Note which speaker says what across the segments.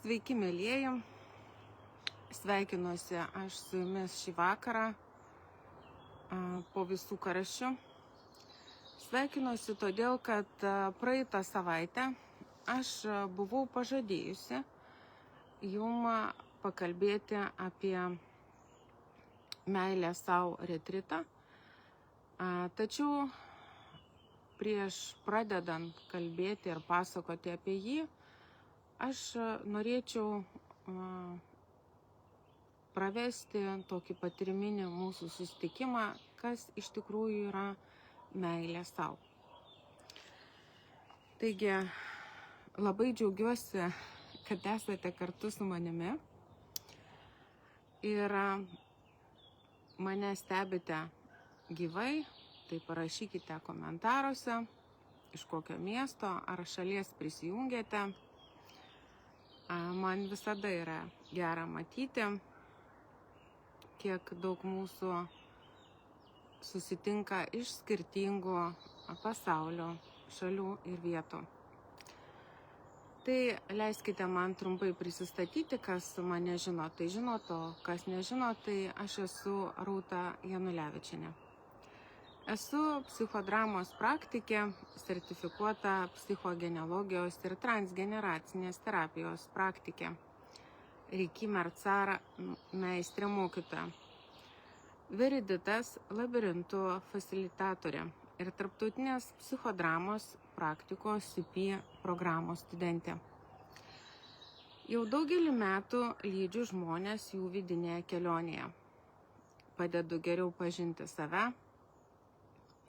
Speaker 1: Sveiki, mėlyjeji. Sveikinuosi aš su jumis šį vakarą po visų karščių. Sveikinuosi todėl, kad praeitą savaitę aš buvau pažadėjusi jum pakalbėti apie meilę savo retritą. Tačiau prieš pradedant kalbėti ir pasakoti apie jį, aš norėčiau pravesti tokį patyriminį mūsų susitikimą, kas iš tikrųjų yra meilė sau. Taigi, labai džiaugiuosi, kad esate kartu su manimi ir mane stebite gyvai, tai parašykite komentaruose, iš kokio miesto ar šalies prisijungėte. Man visada yra gera matyti, kiek daug mūsų susitinka iš skirtingų pasaulio šalių ir vietų. Tai leiskite man trumpai prisistatyti, kas mane žino, tai žino, o kas nežino, tai aš esu Rūta Janulevičienė. Esu psichodramos praktikė, sertifikuota psichogenealogijos ir transgeneracinės terapijos praktikė, Reiki Mercar meistrė mokytoja, Veriditas labirintų fasilitatorė ir tarptautinės psichodramos praktikos CP programos studentė. Jau daugelį metų lydžiu žmonės jų vidinėje kelionėje. Padedu geriau pažinti save,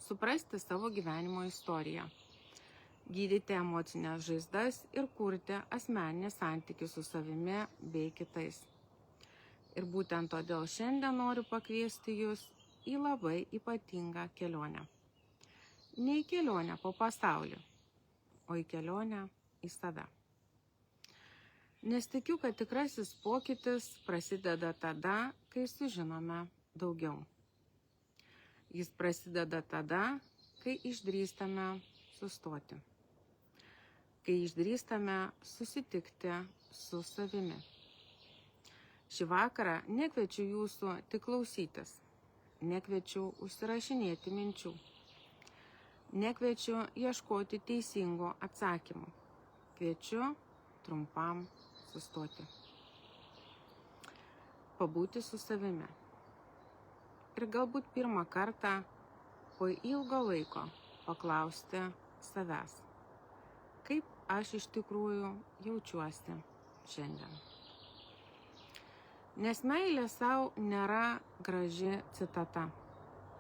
Speaker 1: suprasti savo gyvenimo istoriją, gydyti emocinės žaizdas ir kurti asmeninį santykį su savimi bei kitais. Ir būtent todėl šiandien noriu pakviesti jūs į labai ypatingą kelionę. Ne į kelionę po pasaulį, o į kelionę į save. Nes tikiu, kad tikrasis pokytis prasideda tada, kai sužinome daugiau. Jis prasideda tada, kai išdrįstame sustoti, kai išdrįstame susitikti su savimi. Šį vakarą nekviečiu jūsų tik klausytis, nekviečiu užsirašinėti minčių, nekviečiu ieškoti teisingų atsakymų, kviečiu trumpam sustoti, pabūti su savimi. Ir galbūt pirmą kartą po ilgo laiko paklausti savęs, kaip aš iš tikrųjų jaučiuosi šiandien. Nes meilė sau nėra graži citata,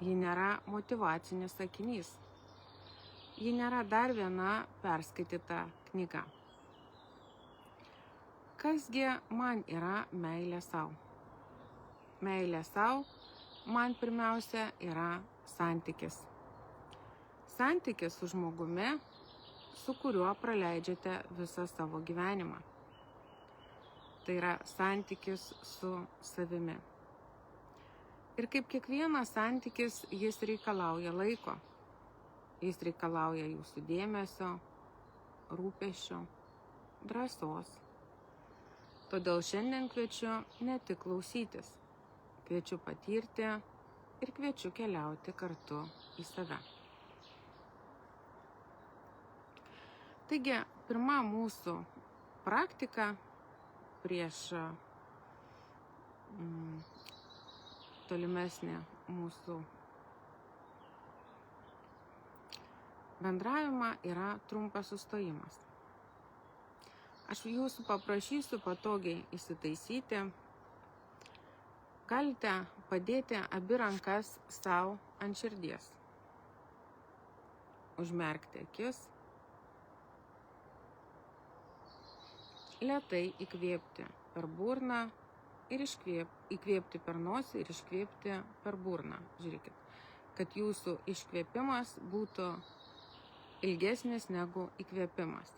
Speaker 1: ji nėra motyvacinis sakinys, ji nėra dar viena perskaityta knyga. Kasgi man yra meilė sau? Meilė sau man pirmiausia yra santykis. Santykis su žmogumi, su kuriuo praleidžiate visą savo gyvenimą. Tai yra santykis su savimi. Ir kaip kiekvienas santykis, jis reikalauja laiko. Jis reikalauja jūsų dėmesio, rūpesčio, drąsos. Todėl šiandien kviečiu ne tik klausytis, kviečiu patirti ir kviečiu keliauti kartu į save. Taigi, pirma mūsų praktika prieš tolimesnį mūsų bendravimą yra trumpas sustojimas. Aš jūsų paprašysiu patogiai įsitaisyti. Galite padėti abi rankas sau ant širdies. Užmerkti akis. Lėtai įkvėpti per burną ir įkvėpti per nosį ir iškvėpti per burną. Žiūrėkit, kad jūsų iškvėpimas būtų ilgesnis negu įkvėpimas.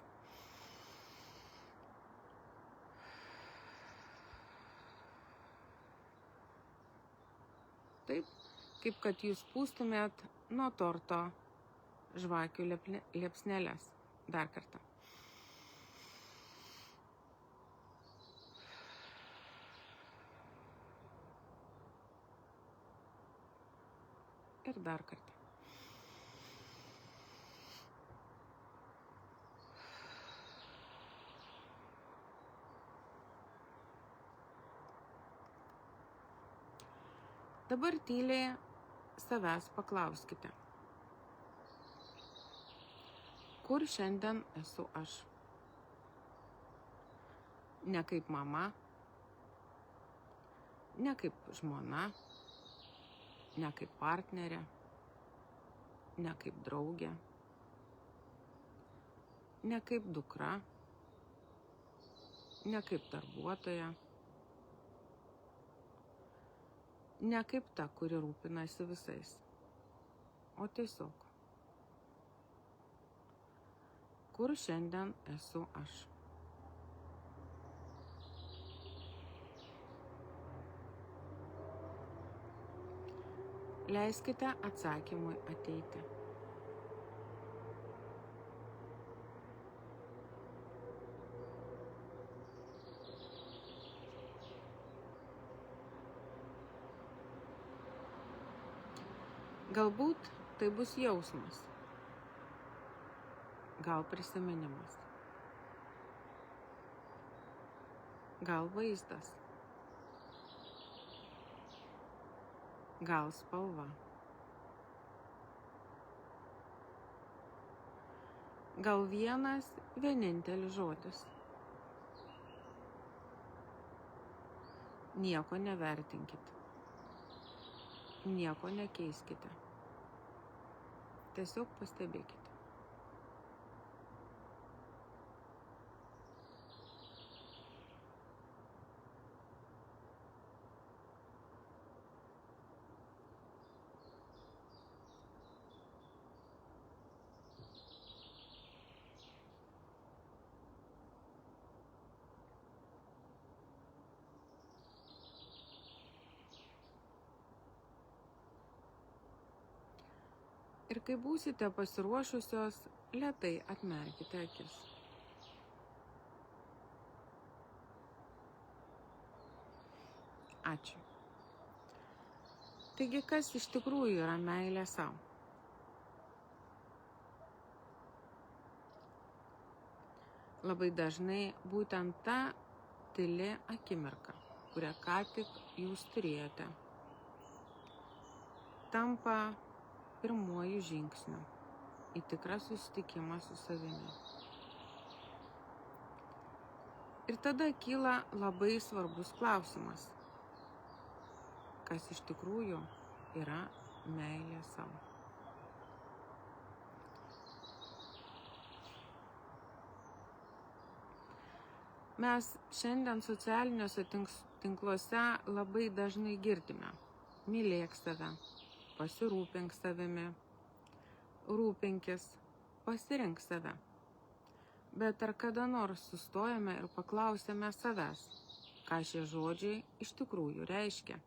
Speaker 1: Taip, kaip kad jūs pūstumėt nuo torto žvakių liepsneles. Dar kartą. ir dar kartą. Dabar tyliai savęs paklauskite. Kur šiandien esu aš? Ne kaip mama, ne kaip žmona, ne kaip partnerė, ne kaip draugė, ne kaip dukra, ne kaip darbuotoja, ne kaip ta, kuri rūpinasi visais, o tiesiog. Kur šiandien esu aš? Leiskite atsakymui ateiti. Galbūt tai bus jausmas, gal prisiminimas, gal vaizdas, gal spalva, gal vienas vienintelis žodis. Nieko nevertinkite, nieko nekeiskite, tiesiog pastebėkite. Ir kai būsite pasiruošusios, lėtai atmerkite akis. Ačiū. Taigi, kas iš tikrųjų yra meilė sau? Labai dažnai būtent ta tyli akimirka, kurią ką tik jūs turėjote, tampa pirmuoju žingsniu į tikrą susitikimą su savimi. Ir tada kyla labai svarbus klausimas, kas iš tikrųjų yra meilė sau. Mes šiandien socialiniuose tinkluose labai dažnai girdime: mylėk save, pasirūpink savimi, rūpinkis, pasirink save. Bet ar kada nors sustojame ir paklausėme savęs, ką šie žodžiai iš tikrųjų reiškia?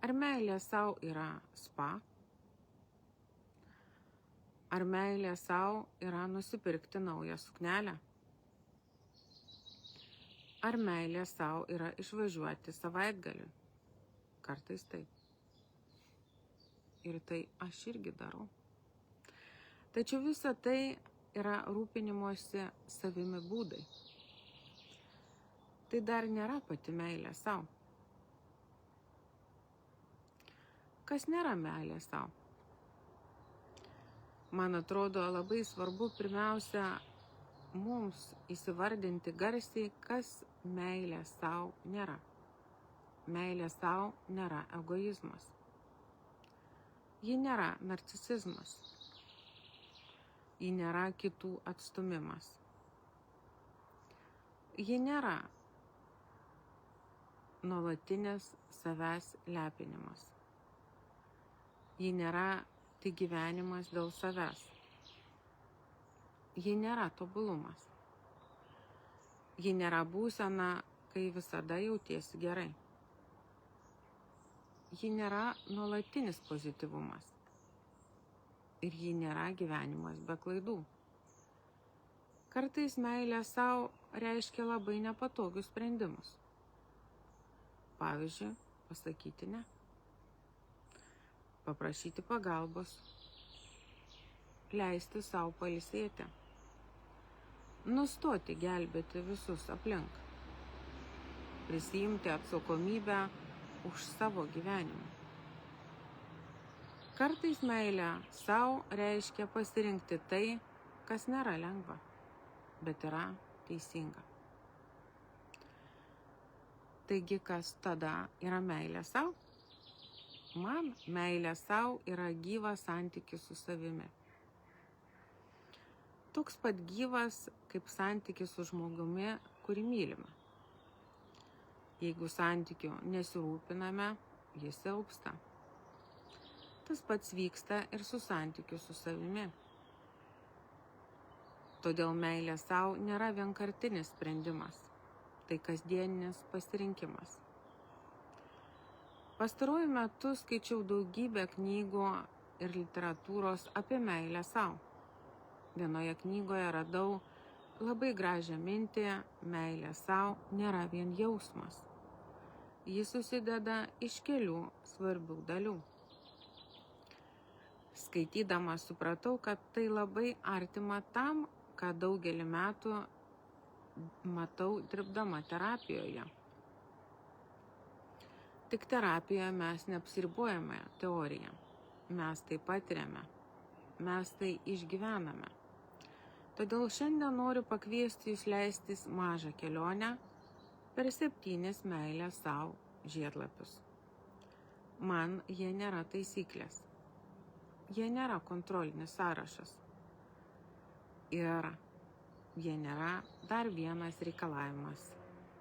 Speaker 1: Ar meilė sau yra spa? Ar meilė sau yra nusipirkti naują suknelę? Ar meilė sau yra išvažiuoti savaitgaliui? Kartais taip. Ir tai aš irgi darau. Tačiau visa tai yra rūpinimosi savimi būdai. Tai dar nėra pati meilė sau. Kas nėra meilė sau? Man atrodo, labai svarbu pirmiausia mums įsivardinti garsiai, kas meilė sau nėra. Meilė sau nėra egoizmas. Ji nėra narcisizmas. Ji nėra kitų atstumimas. Ji nėra nuolatinis savęs lepinimas. Ji nėra tik gyvenimas dėl savęs. Ji nėra tobulumas. Ji nėra būsena, kai visada jautiesi gerai. Ji nėra nuolatinis pozityvumas. Ir ji nėra gyvenimas be klaidų. Kartais meilė sau reiškia labai nepatogius sprendimus. Pavyzdžiui, pasakyti ne. paprašyti pagalbos, leisti savo pailsėti, nustoti gelbėti visus aplink, prisiimti atsakomybę už savo gyvenimą. Kartais meilė savo reiškia pasirinkti tai, kas nėra lengva, bet yra teisinga. Taigi, kas tada yra meilė savo? Man meilė savo yra gyvas santykis su savimi. Toks pat gyvas, kaip santykis su žmogumi, kurį mylime. Jeigu santykiu nesirūpiname, jis silpsta. Tas pats vyksta ir su santykiu su savimi. Todėl meilė savo nėra vienkartinis sprendimas, tai kasdieninis pasirinkimas. Pastaruoju metu skaičiau daugybę knygų ir literatūros apie meilę savo. Vienoje knygoje radau labai gražią mintį: meilė savo nėra vien jausmas. Jis susideda iš kelių svarbių dalių. Skaitydama supratau, kad tai labai artima tam, ką daugelį metų matau dirbdama terapijoje. Tik terapijoje mes neapsiribojame teoriją. Mes tai patiriame. Mes tai išgyvename. Todėl šiandien noriu pakviesti jūs leistis mažą kelionę per 7 meilės savo žiedlapius. Man jie nėra taisyklės. Jie nėra kontrolinis sąrašas. Ir jie nėra dar vienas reikalavimas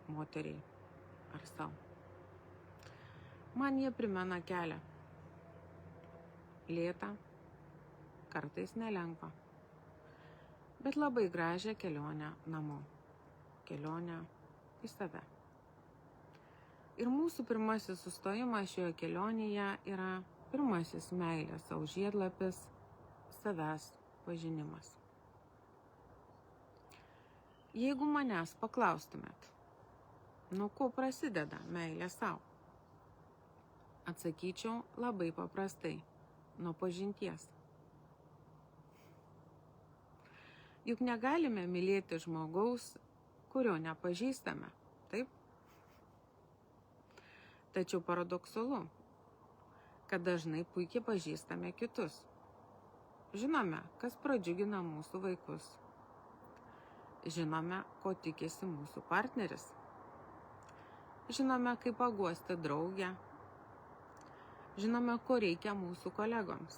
Speaker 1: moteriai ar savo. Man jie primena kelią. Lėtą, kartais nelengvą, bet labai gražią kelionę namo. Kelionę į save. Ir mūsų pirmasis sustojimas šioje kelionėje yra pirmasis meilės savo žiedlapis – savęs pažinimas. Jeigu manęs paklaustumėt, nuo ko prasideda meilė savo, atsakyčiau labai paprastai – nuo pažinties. Juk negalime mylėti žmogaus, kurio nepažįstame, taip? Tačiau paradoksalu, kad dažnai puikiai pažįstame kitus. Žinome, kas pradžiugina mūsų vaikus. Žinome, ko tikisi mūsų partneris. Žinome, kaip paguosti draugę. Žinome, ko reikia mūsų kolegoms.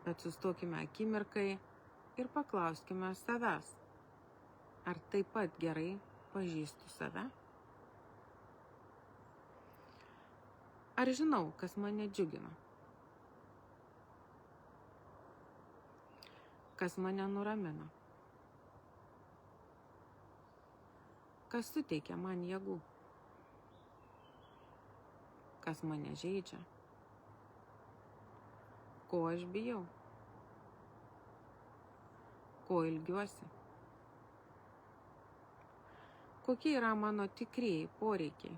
Speaker 1: Bet sustokime akimirkai ir paklauskime savęs, ar taip pat gerai pažįstu save? Ar žinau, kas mane džiugina? Kas mane nuramina? Kas suteikia man jėgų? Kas mane žeidžia? Ko aš bijau? Ko ilgiuosi? Kokie yra mano tikrieji poreikiai?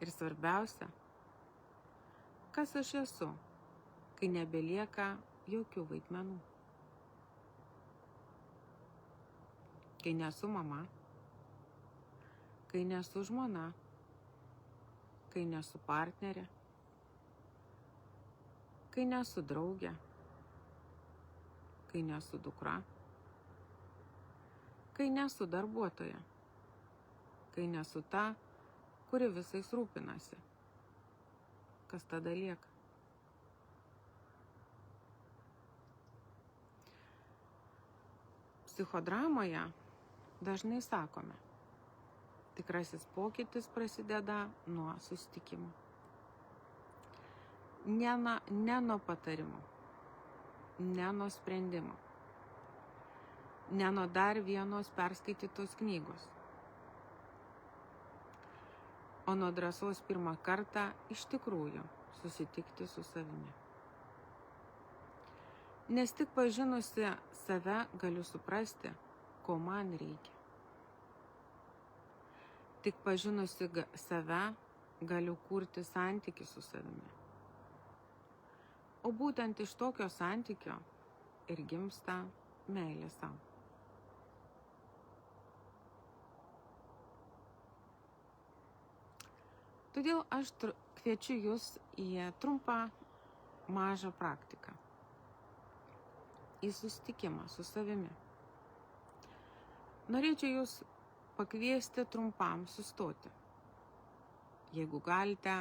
Speaker 1: Ir svarbiausia, kas aš esu, kai nebelieka jokių vaidmenų. Kai nesu mama, kai nesu žmona, kai nesu partnerė, kai nesu draugė, kai nesu dukra, kai nesu darbuotoja, kai nesu ta, kuri visais rūpinasi. Kas tada lieka? Psichodramoje dažnai sakome, tikrasis pokytis prasideda nuo susitikimo. Ne nuo patarimų, ne nuo sprendimo, ne nuo dar vienos perskaitytos knygos, o nuo drąsos pirmą kartą iš tikrųjų susitikti su savimi. Nes tik pažinusi save galiu suprasti, ko man reikia. Tik pažinusi save, galiu kurti santykį su savimi. O būtent iš tokio santykio ir gimsta meilė sau. Todėl aš kviečiu jūs į trumpą mažą praktiką, į susitikimą su savimi. Norėčiau jūs pakviesti trumpam sustoti. Jeigu galite,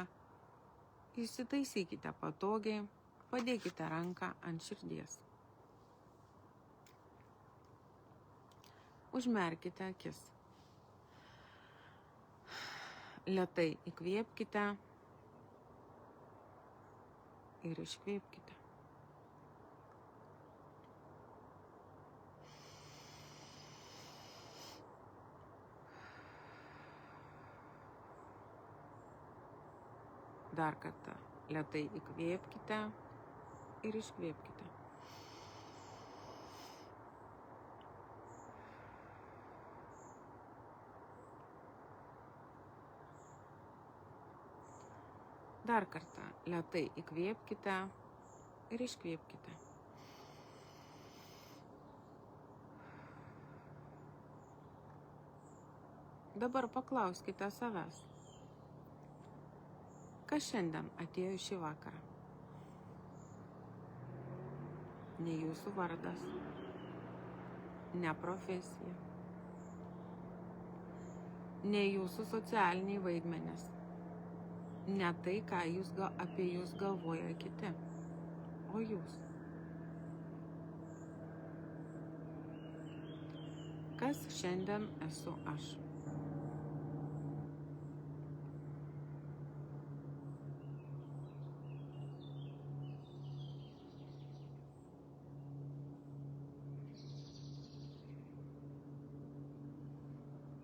Speaker 1: įsitaisykite patogiai, padėkite ranką ant širdies. Užmerkite akis. Lėtai įkvėpkite ir iškvėpkite. Dar kartą lėtai įkvėpkite ir iškvėpkite. Dar kartą lėtai įkvėpkite ir iškvėpkite. Dabar paklauskite savęs, kas šiandien atėjo šį vakarą. Ne jūsų vardas, ne profesija, ne jūsų socialiniai vaidmenys, ne tai, ką apie jūs galvoja kiti, o jūs. Kas šiandien esu aš?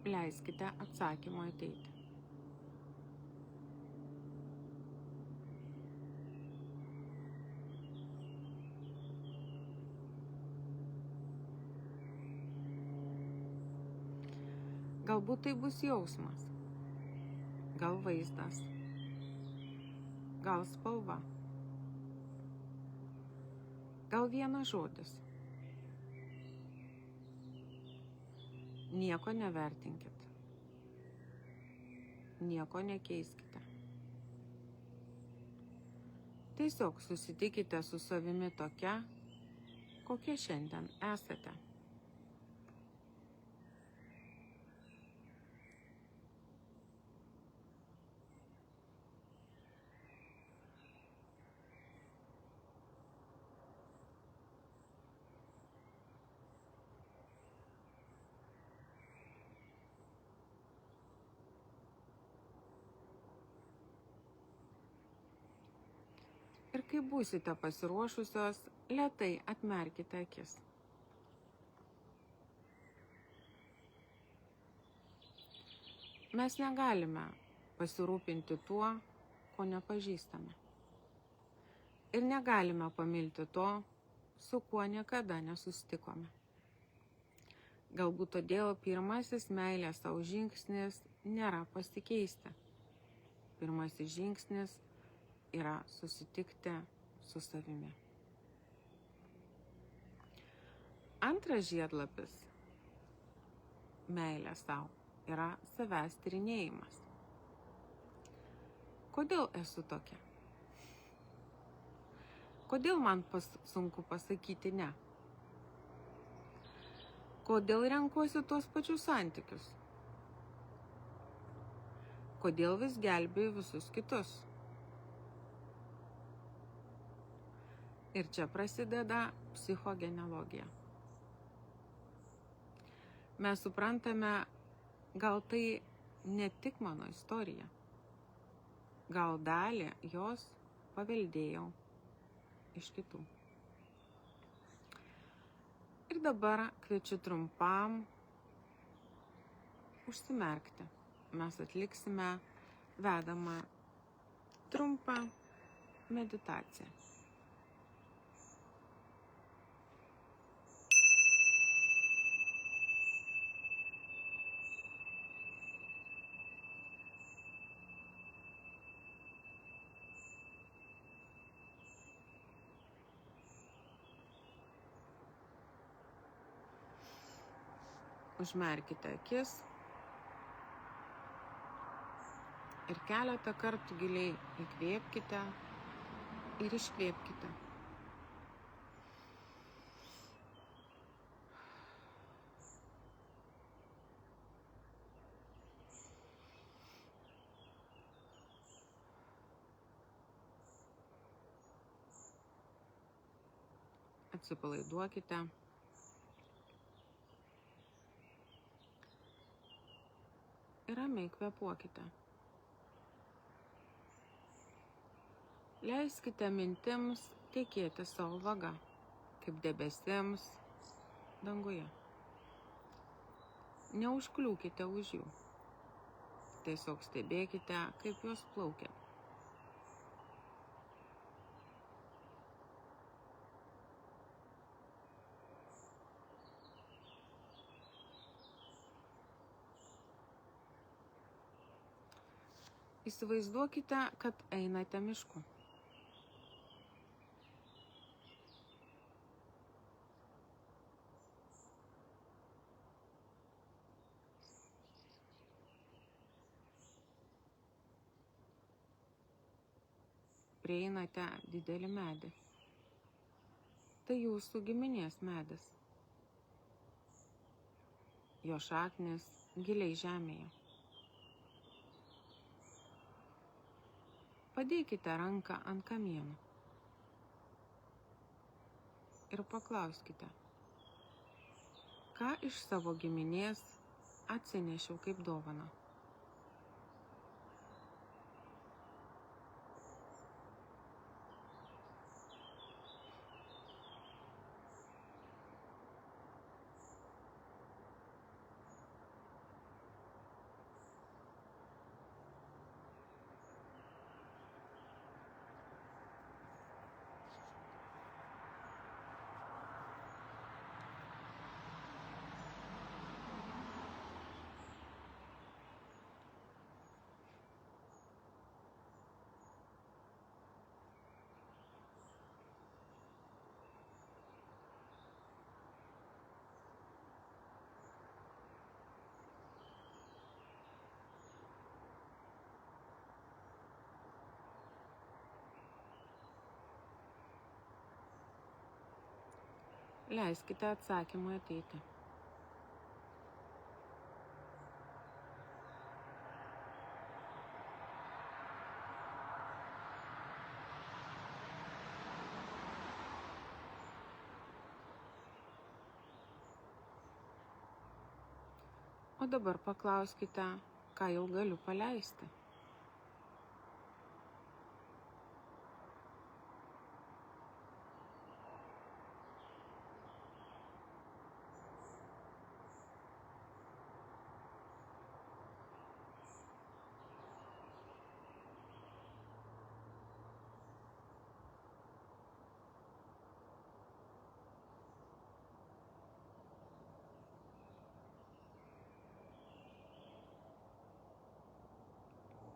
Speaker 1: Leiskite atsakymo ateiti. Galbūt tai bus jausmas, gal vaizdas, gal spalva, gal vienas žodis. Nieko nevertinkit, nieko nekeiskite. Tiesiog susitikite su savimi tokia, kokia šiandien esate. Ir kai būsite pasiruošusios, lėtai atmerkite akis. Mes negalime pasirūpinti tuo, ko nepažįstame. Ir negalime pamilti to, su kuo niekada nesusitikome. Galbūt todėl pirmasis meilės sau žingsnis nėra pasikeisti. Pirmasis žingsnis yra susitikti su savimi. Antras žiedlapis meilė sau yra savęs tyrinėjimas. Kodėl esu tokia? Kodėl man sunku pasakyti ne? Kodėl renkuosi tuos pačius santykius? Kodėl vis gelbėju visus kitus? Ir čia prasideda psichogenealogija. Mes suprantame, gal tai ne tik mano istorija, gal dalį jos paveldėjau iš kitų. Ir dabar kviečiu trumpam užsimerkti. Mes atliksime vedamą trumpą meditaciją. Užmerkite akis ir keletą kartų giliai įkvėpkite ir iškvėpkite. Atsipalaiduokite. Ir ramiai kvėpuokite. Leiskite mintims tekėti savo vaga, kaip debesims danguje. Neužkliūkite už jų. Tiesiog stebėkite, kaip jos plaukia. Įsivaizduokite, kad einate mišku. Prieinate didelį medį. Tai jūsų giminės medis. Jo šaknis giliai žemėje. Padėkite ranką ant kamieno ir paklauskite, ką iš savo giminės atsinešiau kaip dovaną. Leiskite atsakymui ateiti. O dabar paklauskite, ką jau galiu paleisti.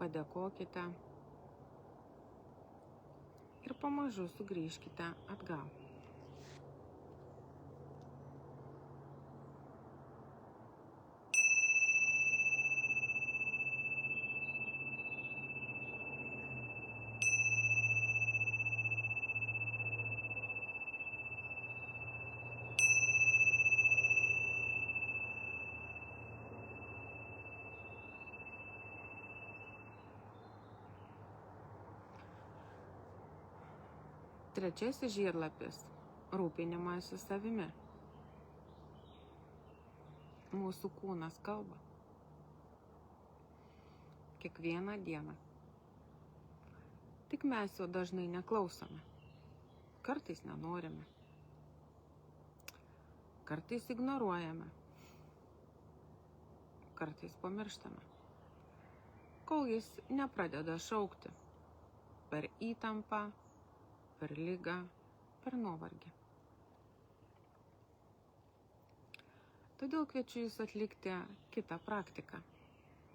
Speaker 1: Padėkokite ir pamažu sugrįžkite atgal. Trečiasis žiedlapis – rūpinimasis savimi. Mūsų kūnas kalba. Kiekvieną dieną. Tik mes jo dažnai neklausome. Kartais nenorime. Kartais ignoruojame. Kartais pamirštame. Kol jis nepradeda šaukti per įtampą, per ligą, per nuovargį. Todėl kviečiu jūs atlikti kitą praktiką,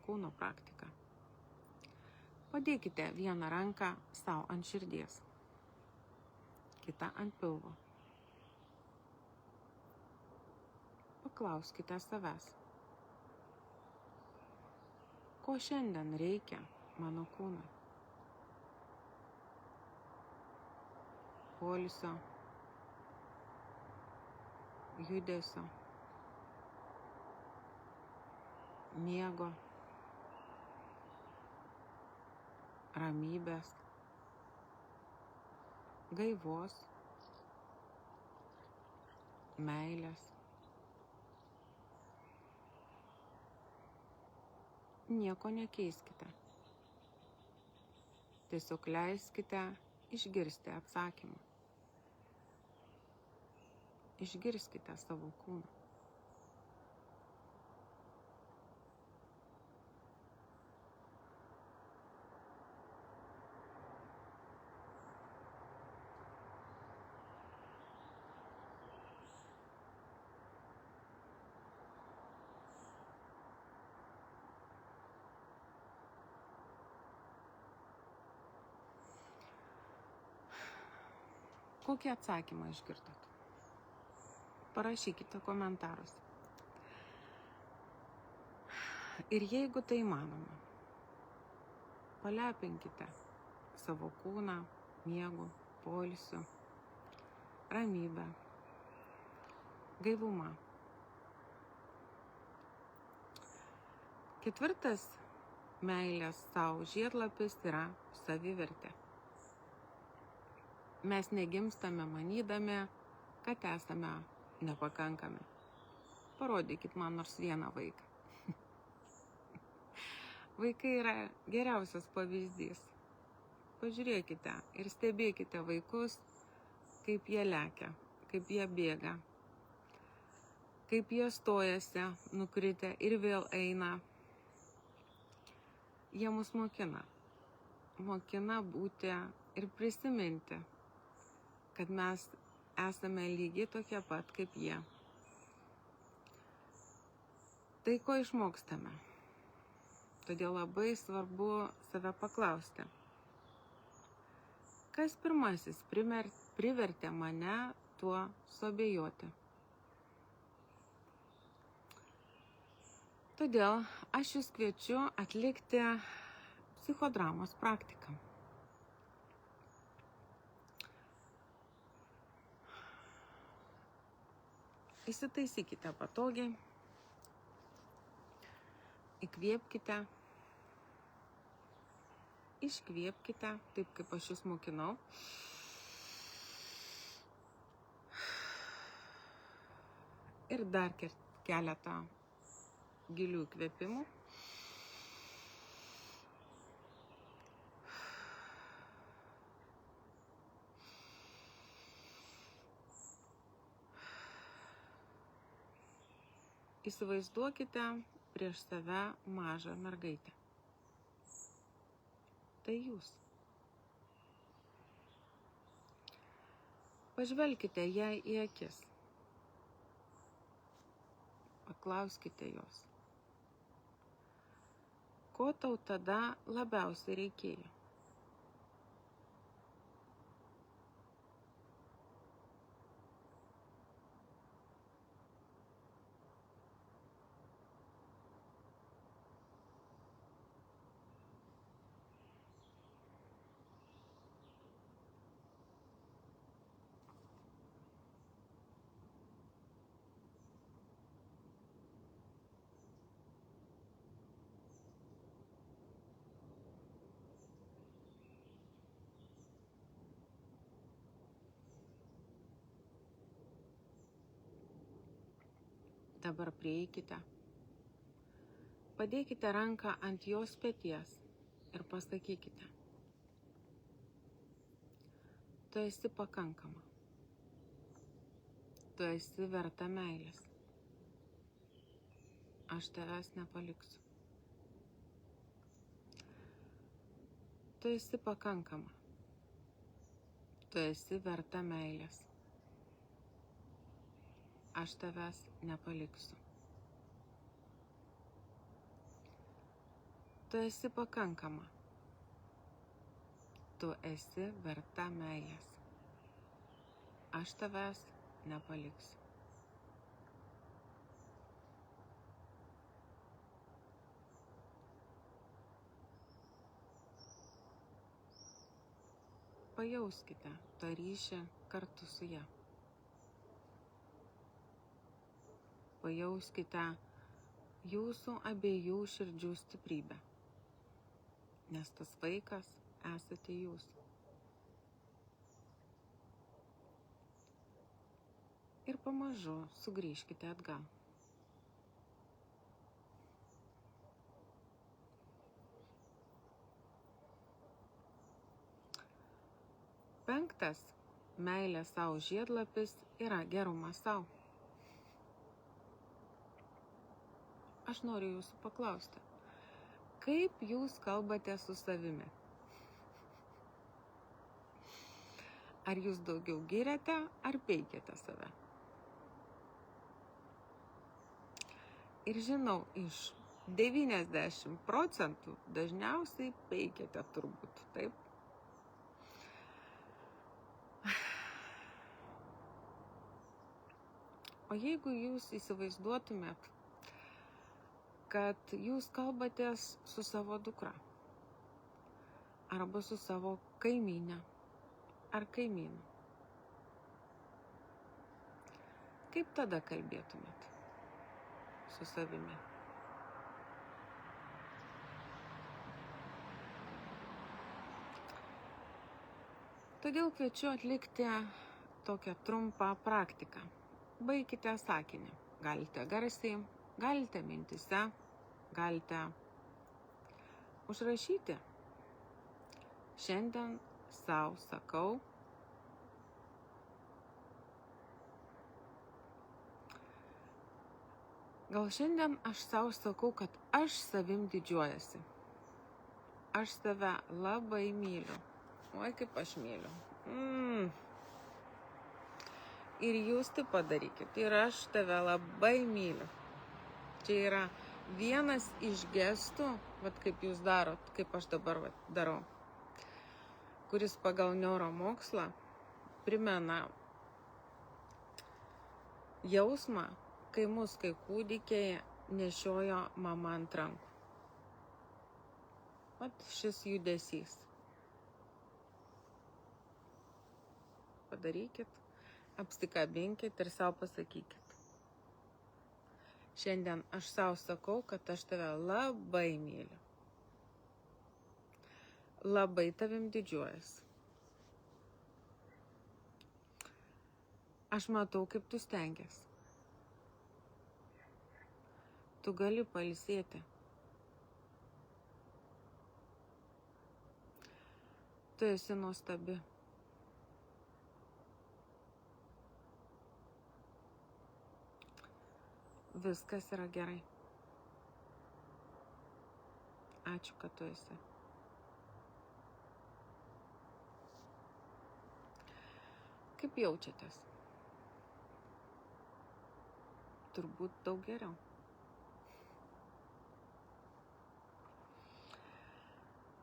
Speaker 1: kūno praktiką. Padėkite vieną ranką sau ant širdies, kitą ant pilvo. paklauskite savęs, ko šiandien reikia mano kūnui? Poilsio, judesio, miego, ramybės, gaivos, meilės. Nieko nekeiskite. Tiesiog leiskite išgirsti atsakymą. Išgirskite savo kūną. Kokį atsakymą išgirdot? Parašykite komentaruose. Ir jeigu tai įmanoma, palepinkite savo kūną miegu, poilsiu, ramybę, gaivumą. 4. meilės sau žiedlapis yra savivertė. Mes negimstame manydami, kad esame nepakankami. Parodykit man nors vieną vaiką. Vaikai yra geriausias pavyzdys. Pažiūrėkite ir stebėkite vaikus, kaip jie lekia, kaip jie bėga, kaip jie stojasi, nukritę ir vėl eina. Jie mus mokina būti ir prisiminti, kad mes esame lygiai tokie pat kaip jie. Tai ko išmokstame? Todėl labai svarbu save paklausti, kas pirmasis privertė mane tuo suabejoti. Todėl aš jūs kviečiu atlikti psichodramos praktiką. Įsitaisykite patogiai, įkvėpkite, iškvėpkite, taip kaip aš jūs mokinau. Ir dar keletą gilių įkvėpimų. Įsivaizduokite prieš save mažą mergaitę. Tai jūs. Pažvelkite jai į akis. Paklauskite jos. Ko tau tada labiausiai reikėjo? Dabar prieikite, padėkite ranką ant jos peties ir pasakykite, tu esi pakankama, tu esi verta meilės, aš tavęs nepaliksiu. Tu esi pakankama, tu esi verta meilės, aš tavęs nepaliksiu. Tu esi pakankama, tu esi verta meilės, aš tavęs nepaliksiu. pajauskite tą ryšį kartu su ja. Pajauskite jūsų abiejų širdžių stiprybę, nes tas vaikas esate jūs. Ir pamažu sugrįžkite atgal. Penktas meilės savo žiedlapis yra gerumas savo. Aš noriu jūsų paklausti, kaip jūs kalbate su savimi? Ar jūs daugiau giriate, ar peikiate save? Ir žinau, iš 90% dažniausiai peikiate turbūt, taip? O jeigu jūs įsivaizduotumėt, kad jūs kalbatės su savo dukra, arba su savo kaimynė, ar kaimynu, kaip tada kalbėtumėt su savimi? Todėl kviečiu atlikti tokią trumpą praktiką. Baikite sakinį. Galite garsiai, galite mintyse, galite užrašyti. Šiandien sau sakau, gal šiandien aš sau sakau, kad aš savim didžiuojasi. Aš save labai myliu. Oi, kaip aš myliu. Ir jūs tai padarykit. Ir aš tave labai myliu. Čia yra vienas iš gestų, kaip jūs darot, kaip aš dabar darau, kuris pagal neuromokslą primena jausmą, kai kūdikiai nešiojo mama ant rankų. Šis judesys. Padarykit, apsikabinkit ir savo pasakykit. Šiandien aš savo sakau, kad aš tave labai myliu. Labai tavim didžiuojuosi. Aš matau, kaip tu stengiasi. Tu gali pailsėti. Tu esi nuostabi. Viskas yra gerai. Ačiū, kad tu esi. Kaip jaučiatės? Turbūt daug geriau.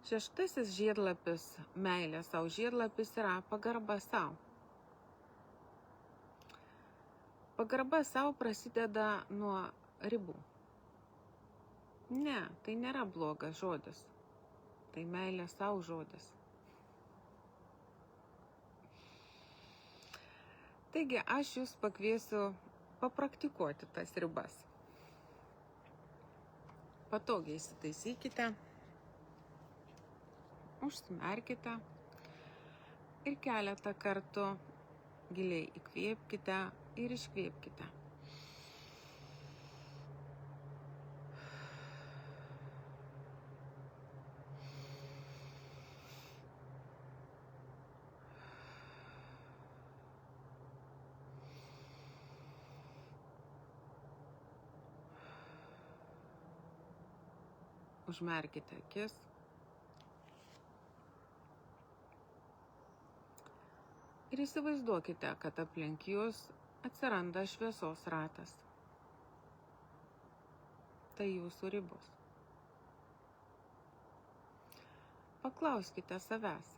Speaker 1: Šeštasis žiedlapis, meilės savo žiedlapis yra pagarba savo. Pagarba savo prasideda nuo ribų. Ne, tai nėra blogas žodis. Tai meilė savo žodis. Taigi aš jūs pakviesiu papraktikuoti tas ribas. Patogiai įsitaisykite, užsimerkite ir keletą kartų giliai įkvėpkite ir iškvėpkite. Užmerkite akis. Ir įsivaizduokite, kad aplink jūs atsiranda šviesos ratas. Tai jūsų ribos. Paklauskite savęs,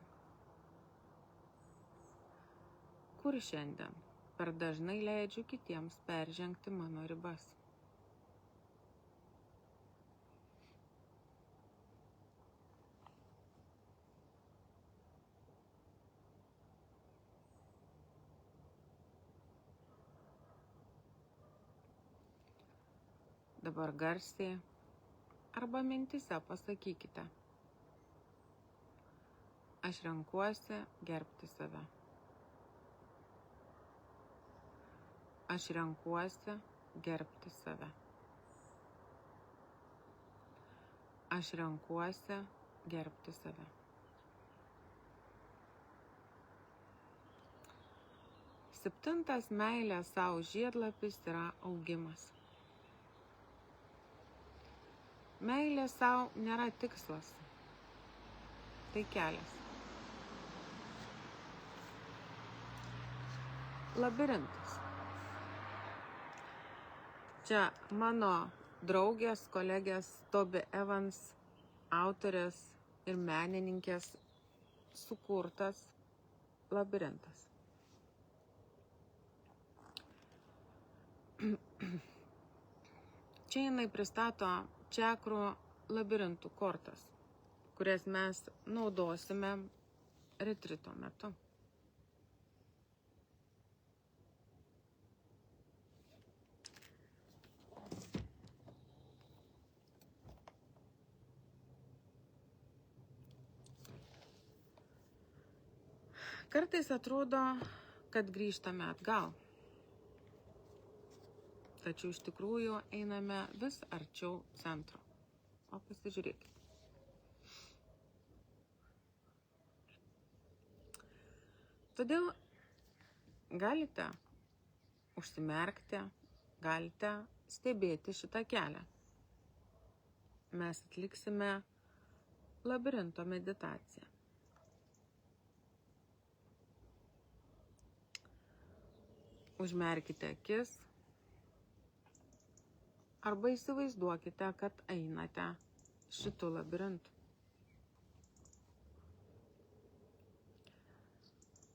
Speaker 1: kur šiandien per dažnai leidžiu kitiems peržengti mano ribas. Dabar garsiai arba mintyse pasakykite: aš renkuosi gerbti save. Aš renkuosi gerbti save. Aš renkuosi gerbti save. Septintas meilės savo žiedlapis yra augimas. Meilė savo nėra tikslas, tai kelias. Labirintas. Čia mano draugės, kolegės Toby Evans, autorės ir menininkės sukurtas labirintas. Čia jinai pristato čakrų labirintų kortas, kurias mes naudosime retrito metu. Kartais atrodo, kad grįžtame atgal, tačiau iš tikrųjų einame vis arčiau centro. O pasižiūrėkite. Todėl galite užsimerkti, galite stebėti šitą kelią. Mes atliksime labirinto meditaciją. Užmerkite akis arba įsivaizduokite, kad einate šitų labirintų.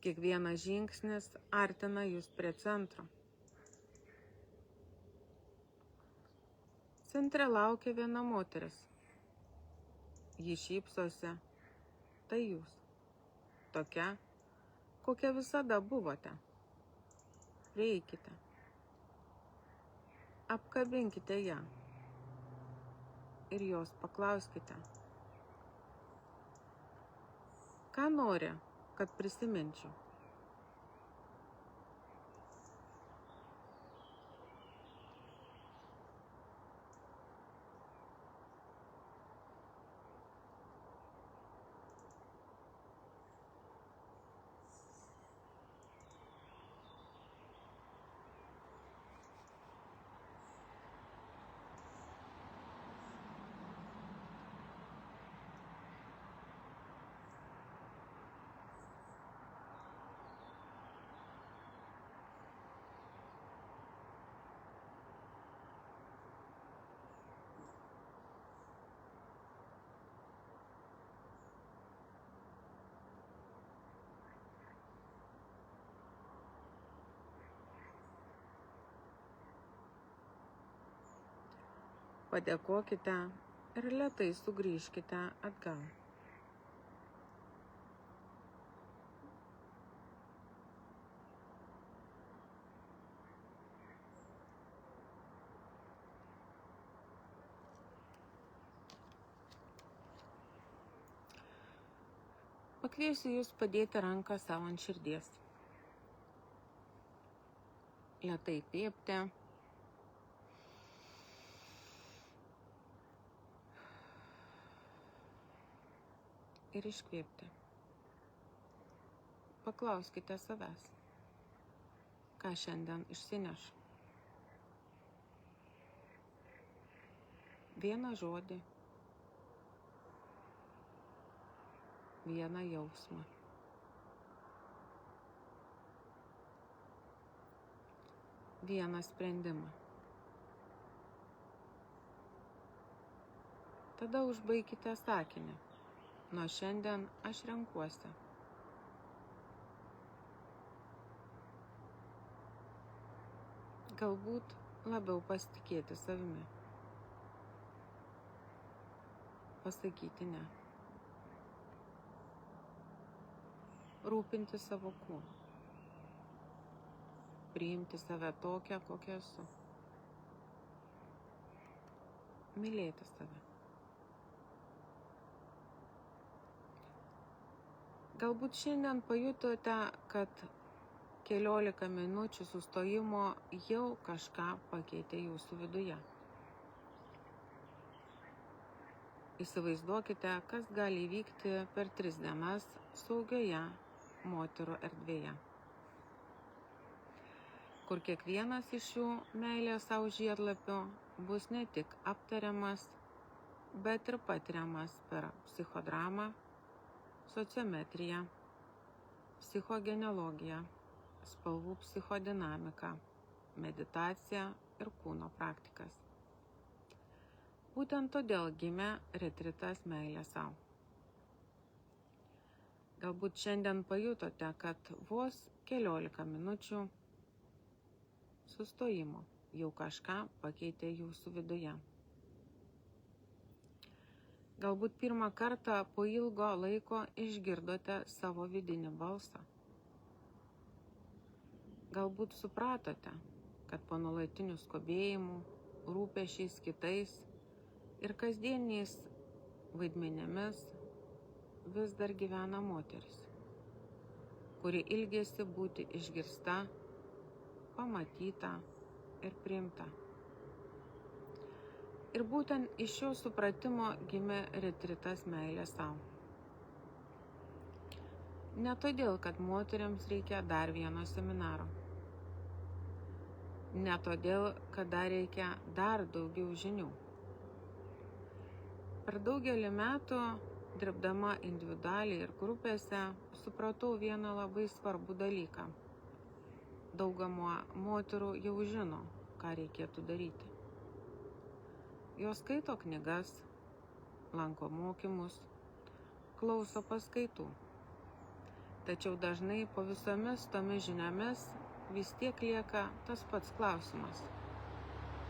Speaker 1: Kiekvienas žingsnis artina jūs prie centro. Centre laukia viena moteris. Ji šypsosi. Tai jūs. Tokia, kokia visada buvote. Prieikite. Apkabinkite ją. Ir jos paklauskite. Ką nori, kad prisiminčiau? Padėkokite ir lėtai sugrįžkite atgal. Pakviesiu jūs padėti ranką savo ant širdies. Lėtai įkvėpti. Ir iškvėpti. Paklauskite savęs, ką šiandien išsinešu. Vieną žodį, vieną jausmą. Vieną sprendimą. Tada užbaikite sakinį. Nuo šiandien aš renkuosi. Galbūt labiau pasitikėti savimi. Pasakyti ne. Rūpinti savo kūnu. Priimti save tokią, kokią esu. mylėti save. Galbūt šiandien pajutote, kad keliolika minučių sustojimo jau kažką pakeitė jūsų viduje. Įsivaizduokite, kas gali įvykti per 3 dienas saugioje moterų erdvėje, kur kiekvienas iš šių meilės savo žiedlapių bus ne tik aptariamas, bet ir patiriamas per psichodramą, sociometriją, psichogenealogiją, spalvų psichodinamiką, meditaciją ir kūno praktikas. Būtent todėl gimė retritas meilė sau. Galbūt šiandien pajutote, kad vos keliolika minučių sustojimo jau kažką pakeitė jūsų viduje. Galbūt pirmą kartą po ilgo laiko išgirdote savo vidinį balsą. Galbūt supratote, kad po nuolatinių skubėjimų, rūpesčiais kitais ir kasdieniais vaidmenėmis vis dar gyvena moteris, kuri ilgėsi būti išgirsta, pamatyta ir priimta. Ir būtent iš šio supratimo gimė retritas meilė sau. Ne todėl, kad moteriams reikia dar vieno seminaro. Ne todėl, kad dar reikia dar daugiau žinių. Per daugelį metų, dirbdama individualiai ir grupėse, supratau vieną labai svarbų dalyką. Dauguma moterų jau žino, ką reikėtų daryti. Jos skaito knygas, lanko mokymus, klauso paskaitų. Tačiau dažnai po visomis tomis žiniomis vis tiek lieka tas pats klausimas.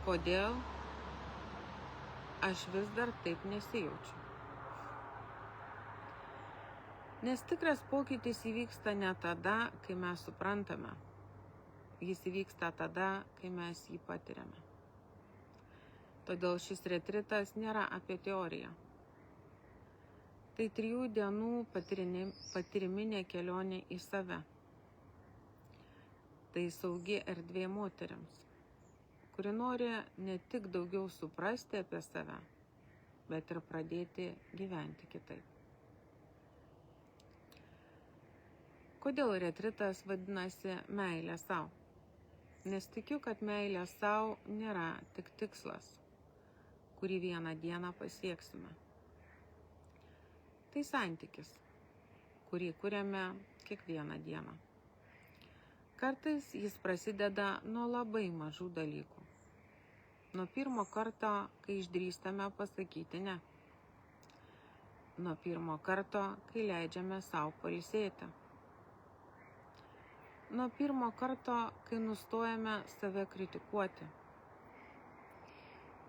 Speaker 1: Kodėl aš vis dar taip nesijaučiu? Nes tikras pokytis įvyksta ne tada, kai mes suprantame. Jis įvyksta tada, kai mes jį patiriame. Todėl šis retritas nėra apie teoriją. Tai 3 dienų patyriminė kelionė į save. Tai saugi erdvė moteriams, kuri nori ne tik daugiau suprasti apie save, bet ir pradėti gyventi kitaip. Kodėl retritas vadinasi meilė sau? Nes tikiu, kad meilė sau nėra tik tikslas, kurį vieną dieną pasieksime. Tai santykis, kurį kuriame kiekvieną dieną. Kartais jis prasideda nuo labai mažų dalykų. Nuo pirmo karto, kai išdrįstame pasakyti ne. Nuo pirmo karto, kai leidžiame sau pailsėti. Nuo pirmo karto, kai nustojame save kritikuoti.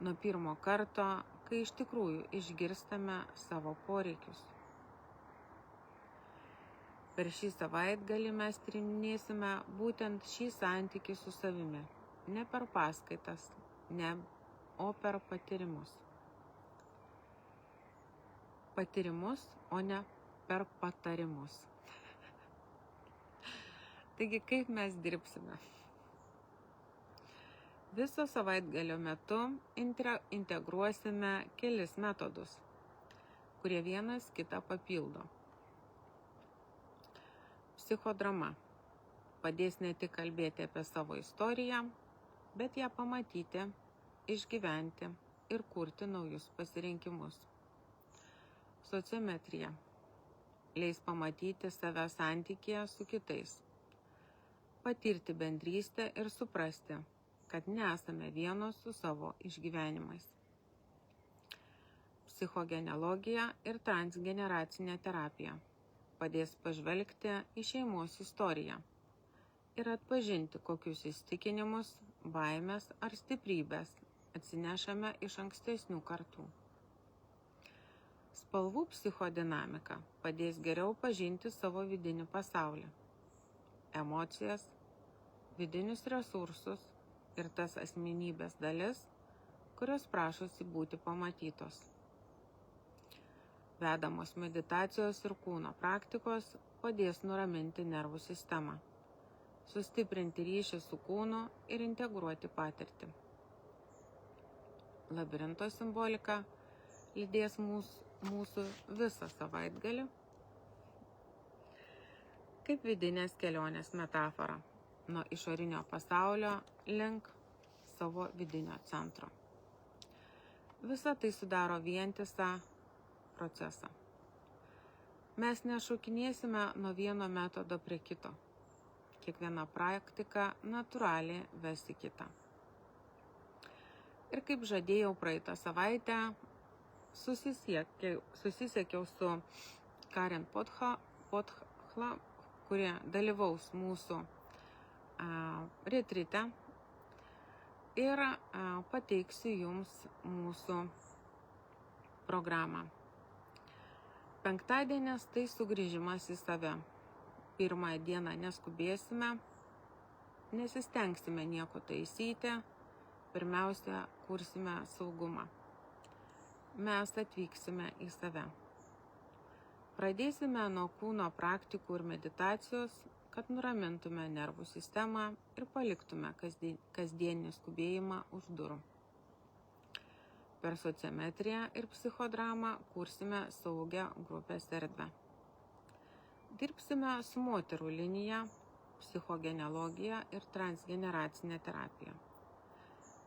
Speaker 1: Nuo pirmo karto, kai iš tikrųjų išgirstame savo poreikius. Per šį savaitgalį mes tyrinėsime būtent šį santykį su savimi. Ne per paskaitas, o per patyrimus. Patyrimus, o ne per patarimus. Taigi, kaip mes dirbsime? Viso savaitgalio metu integruosime kelis metodus, kurie vienas kitą papildo. Psichodrama padės ne tik kalbėti apie savo istoriją, bet ją pamatyti, išgyventi ir kurti naujus pasirinkimus. Sociometrija leis pamatyti save santykyje su kitais, patirti bendrystę ir suprasti, kad nesame vienos su savo išgyvenimais. Psichogenealogija ir transgeneracinė terapija padės pažvelgti į šeimos istoriją ir atpažinti, kokius įsitikinimus, baimės ar stiprybės atsinešame iš ankstesnių kartų. Spalvų psichodinamika padės geriau pažinti savo vidinį pasaulį, emocijas, vidinius resursus ir tas asmenybės dalis, kurios prašosi būti pamatytos. Vedamos meditacijos ir kūno praktikos padės nuraminti nervų sistemą, sustiprinti ryšį su kūnu ir integruoti patirtį. Labirinto simbolika lydės mūsų visą savaitgalį kaip vidinės kelionės metafora nuo išorinio pasaulio link savo vidinio centro. Visa tai sudaro vientisą procesą. Mes nešokinėsime nuo vieno metodo prie kito. Kiekviena praktika natūraliai ves į kitą. Ir kaip žadėjau praeitą savaitę, susisiekiau su Karen Pothla, kurie dalyvaus mūsų retrite ir pateiksiu jums mūsų programą. Penktadienis tai sugrįžimas į save. Pirmąją dieną neskubėsime, nesistengsime nieko taisyti, pirmiausia, kursime saugumą. Mes atvyksime į save. Pradėsime nuo kūno praktikų ir meditacijos, kad nuramintume nervų sistemą ir paliktume kasdienį skubėjimą už durų. Per sociometriją ir psichodramą kursime saugią grupės erdvę. Dirbsime su moterų linija, psichogenealogija ir transgeneracinė terapija,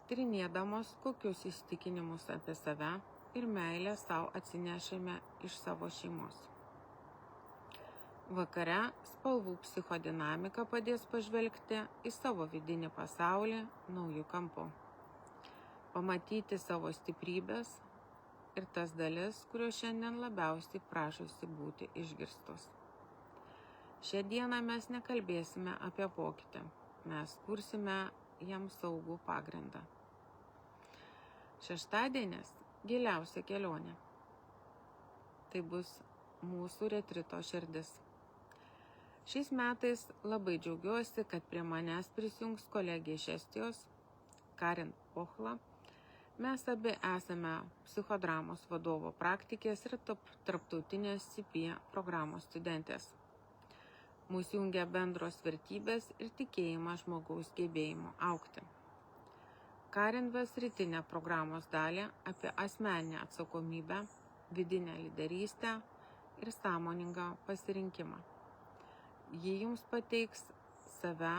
Speaker 1: tyrinėdamos, kokius įsitikinimus apie save ir meilę savo atsinešame iš savo šeimos. Vakare spalvų psichodinamika padės pažvelgti į savo vidinį pasaulį naujų kampų, pamatyti savo stiprybės ir tas dalis, kurios šiandien labiausiai prašosi būti išgirstos. Šią dieną mes nekalbėsime apie pokytį, mes kursime jam saugų pagrindą. Šeštadienis – giliausia kelionė. Tai bus mūsų retrito širdis. Šiais metais labai džiaugiuosi, kad prie manęs prisijungs kolegė iš Estijos, Karen Pothla. Mes abi esame psichodramos vadovo praktikės ir tarptautinės CP programos studentės. Mūsų jungia bendros vertybės ir tikėjimas žmogaus gebėjimu augti. Karen ves rytinę programos dalį apie asmeninę atsakomybę, vidinę lyderystę ir sąmoningą pasirinkimą. Ji jums pateiks save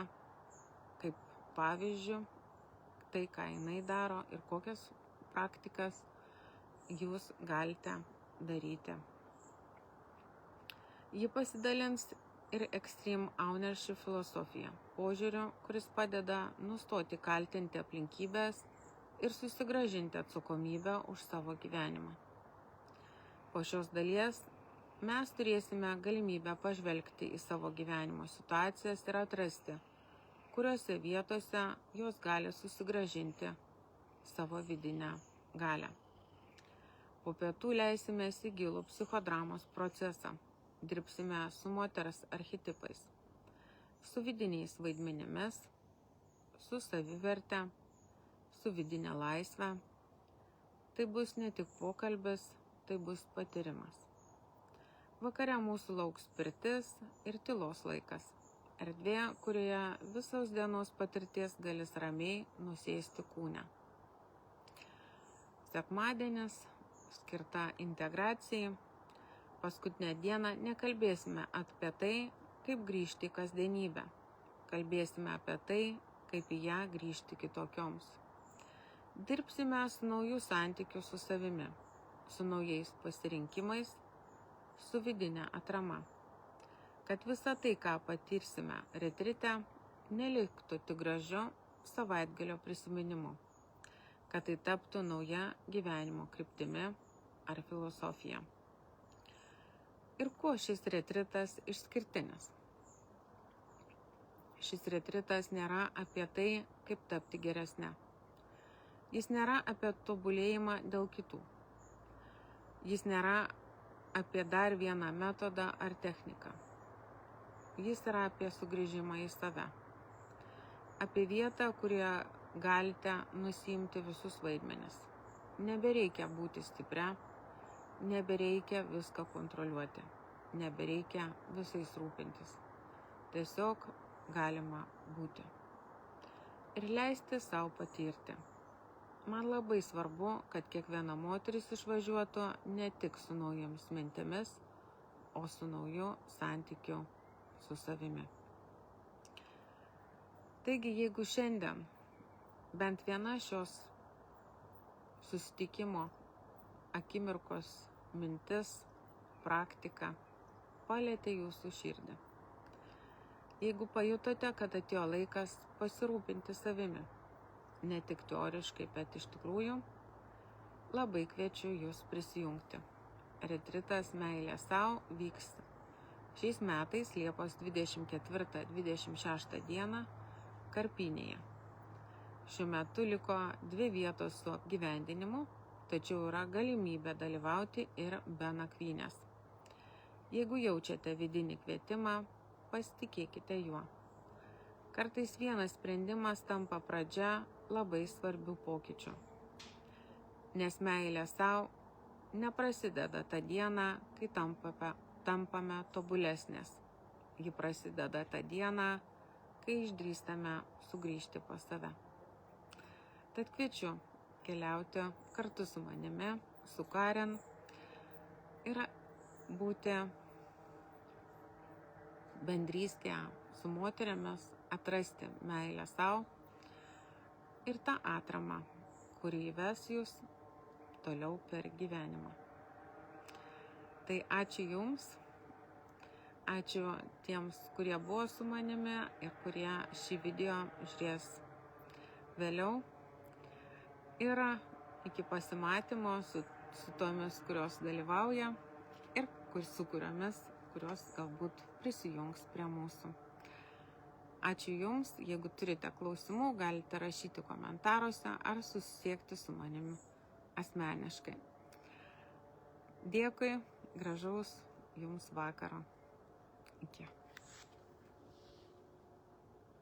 Speaker 1: kaip pavyzdžių, tai, ką jinai daro ir kokias praktikas jūs galite daryti. Ji pasidalins ir extreme ownership filosofija, požiūriu, kuris padeda nustoti kaltinti aplinkybės ir susigrąžinti atsakomybę už savo gyvenimą. Po šios dalies mes turėsime galimybę pažvelgti į savo gyvenimo situacijas ir atrasti, kuriuose vietose jos gali susigrąžinti savo vidinę galią. Po pietų leisimės į gilų psichodramos procesą. Dirbsime su moters archetipais, su vidiniais vaidmenimis, su saviverte, su vidinė laisve. Tai bus ne tik pokalbis, tai bus patyrimas. Vakare mūsų lauks pirtis ir tylos laikas. Erdvė, kurioje visos dienos patirties galės ramiai nusėsti kūne. Sekmadienis skirta integracijai. Paskutinę dieną nekalbėsime apie tai, kaip grįžti į kasdienybę. Kalbėsime apie tai, kaip į ją grįžti kitokioms. Dirbsime su naujų santykių su savimi, su naujais pasirinkimais, su vidinė atrama. Kad visa tai, ką patirsime retrite, neliktų tik gražiu savaitgalio prisiminimu. Kad tai taptų nauja gyvenimo kryptimi ar filosofija. Ir kuo šis retritas išskirtinis? Šis retritas nėra apie tai, kaip tapti geresne. Jis nėra apie tobulėjimą dėl kitų. Jis nėra apie dar vieną metodą ar techniką. Jis yra apie sugrįžimą į save. Apie vietą, kurioje galite nusiimti visus vaidmenis. Nebereikia būti stipria, nebereikia viską kontroliuoti, nebereikia visais rūpintis. Tiesiog galima būti. Ir leisti savo patirti. Man labai svarbu, kad kiekviena moteris išvažiuotų ne tik su naujomis mintimis, o su nauju santykiu su savimi. Taigi, jeigu šiandien bent viena šios susitikimo akimirkos mintis, praktika palietė jūsų širdį. Jeigu pajutote, kad atėjo laikas pasirūpinti savimi, ne tik teoriškai, bet iš tikrųjų, labai kviečiu jūs prisijungti. Retritas Meilė sau vyks šiais metais Liepos 24-26 dieną Karpinėje. Šiuo metu liko 2 vietos su apgyvendinimu, tačiau yra galimybė dalyvauti ir be nakvynės. Jeigu jaučiate vidinį kvietimą, pasitikėkite juo. Kartais vienas sprendimas tampa pradžia labai svarbių pokyčių. Nes meilė sau neprasideda tą dieną, kai tampame tobulesnės. Ji prasideda tą dieną, kai išdrįstame sugrįžti pas save. Tad kviečiu keliauti kartu su manimi, su Karen ir būti bendrystėje su moterimis, atrasti meilę sau ir tą atramą, kuri įves jūs toliau per gyvenimą. Tai ačiū Jums, ačiū tiems, kurie buvo su manimi ir kurie šį video žiūrės vėliau. Ir iki pasimatymo su tomis, kurios dalyvauja ir su kuriomis, kurios galbūt prisijungs prie mūsų. Ačiū Jums, jeigu turite klausimų, galite rašyti komentaruose ar susisiekti su manimi asmeniškai. Dėkui, gražaus Jums vakaro. Iki.